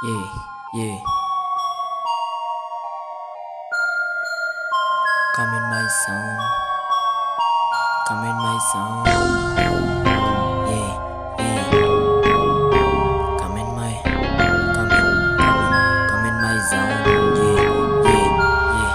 Yeah, yeah. Come in my zone. Come in my zone. Yeah, yeah. Come in my, come in my zone. Yeah, yeah, yeah.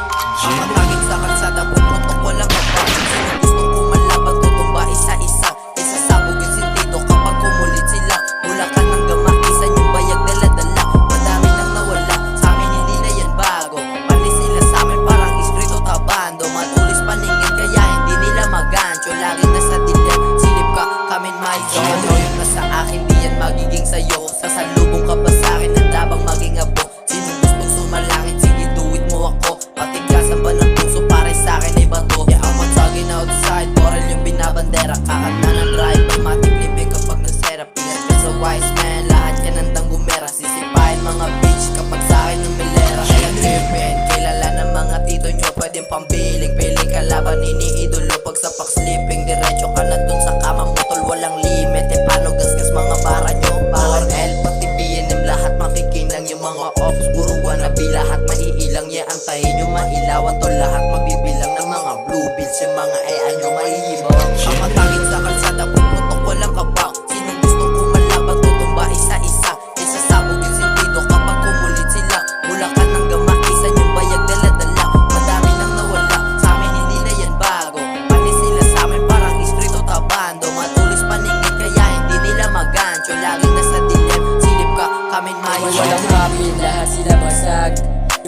Matagin sa kalsada, puputok walang kaba. Sino gustong kumalaban, tutumba isa-isa. Isasabog yung sentido kapag kumulit sila. Bulakan ng gama, isa yung bayag dala-dala. Madami nang nawala, sa amin hindi na yan bago. Panis sila sa amin parang iskrito tabando. Matulis paningin kaya hindi nila magancho. Lagi nasa dilim, silip ka, come in my zone. Yung nasa akin, di yan magiging sayo. Sasalubong ka pa sa akin, handa bang maging abo? Sino gustong sumalangit, sige do it mo ako. Patigasan ba ng puso, pare sa'kin ay bato. Yeah, I'm talking outside, moral yung binabandera. Kakanta ng drive-by, matik living kapag nag-serap. Ingat ka sa wise man, lahat ka nandang gumera. Sisipahin mga bitch kapag sa'kin ng milera. Kaya trippin, kilala ng mga tito nyo, pwedeng pambiling. Piling kalaban, iniidolo pag sapak sleeping. Diretso ka na dun sa kama mo, tol, walang limit. E paano gasgas mga bara nyo? Para L, pati B&M, lahat makikinang. Yung mga ops, puro wannabe, lahat maiilang. Yeah, antayin nyo mailawan to, lahat mabibilang ng mga blue bills. Yung mga nyo maiibaw. Ang matangin sa kalsada, puputok walang kabang. Sinong gustong kumalaban, tutumba isa-isa. Isasabog yung sentido kapag kumulit sila. Bulakan ng gama, isa yung bayag dala-dala. Madami nang nawala, sa amin hindi na yan bago. Panis sila sa amin parang iskrito tabando. Matulis paningin kaya hindi nila magancho. Laging nasa dilim, silip ka, come in my zone. Walang happy, lahat sila basag.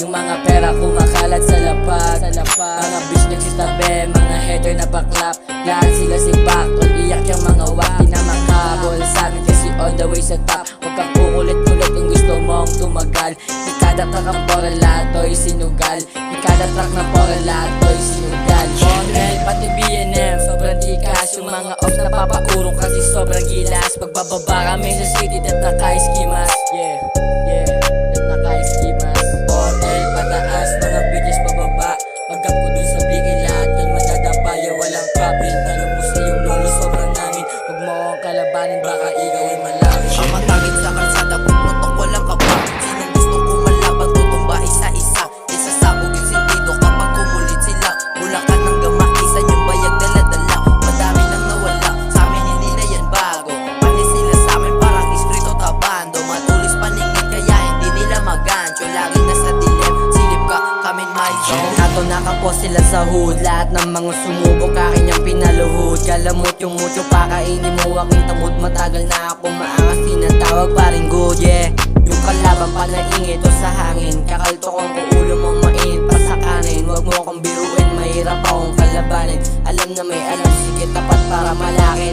Yung mga pera kumakalat sa lapag. Mga bitch nagsitabi, mga hater na baklap. Lahat sila si Baktol, iyak yung mga waki na makabol. Sa amin kasi all the way sa top. Huwag kang kukulit-kulit kung gusto mong tumagal. Ikada track ng pora lato'y sinugal. Ikada track ng pora lato'y sinugal. Bonel, pati B&M, sobrang tikas. Yung mga ops na papaurong kasi sobrang gilas. Pagbababa kami sa city, dat naka-eskimas. Yeah, yeah, dat naka-eskimas. Bonel, pataas, mga bitches pababa. Pagkap ko dun sa bigay, lahat yun madadapaya. Walang kapit, tanong mo sa yung lolo, sobrang namin. Huwag mo akong kalabanin, baka ikaw ay malaki. Ang matangin sa kalsada, puputok walang kabang. Sinong gustong kumalaban, tutumba isa-isa. Isasabog yung sentido kapag kumulit sila. Bulakan ng gama, isa yung bayag dala-dala. Madami nang nawala, sa amin hindi na yan bago. Panis sila sa amin parang iskrito tabando. Matulis paningin kaya hindi nila magancho. Laging nasa dilim, silip ka, come in my zone. Nato po sila sa hood, lahat ng mga sumubok akin yung pinaluhod. Kalamot yung mucho, pakainin mo aking tamod. Matagal na ako maangas, tinatawag paring good, yeah. Yung kalaban pa naingit o sa hangin. Kakaltokon ko ulo mong mainit pa sa kanin. Huwag mo akong biruin, mahirap akong kalabanin. Alam na may alam, sige tapat para malakin.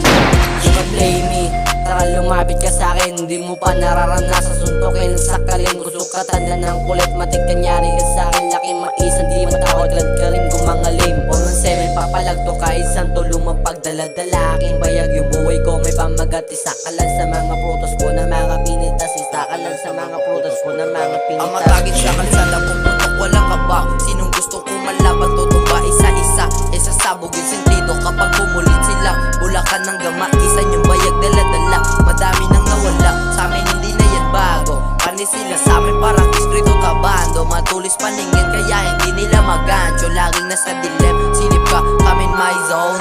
You can play me, tara lumapit ka sa'kin. Hindi mo pa nararanasan, suntukin sakalin. Kusok ka tanda ng kulit, matik kanyari ka sa'kin. Laki maisan, di matawag, lad ka rin gumangalim. 117, papalagto ka isang tulong mapagdala-dala. Aking bayag yung buhay ko, may pamagat. Isakalan sa mga prutos ko na mga pinitas. Isakalan sa mga prutos ko na mga pinitas. Ang matagin sa kalsada, puputok walang kabang. Sinong gustong kumalaban, tutumba isa-isa. Isasabog yung sentido kapag kumulit sila. Bulakan ng gama, isa yung bayag dala-dala. Madami nang nawala, sa amin hindi na yan bago. Panis sila sa amin parang iskrito tabando. Matulis paningin kaya hindi nila magancho. Laging nasa dilim, silip ka, come in my zone.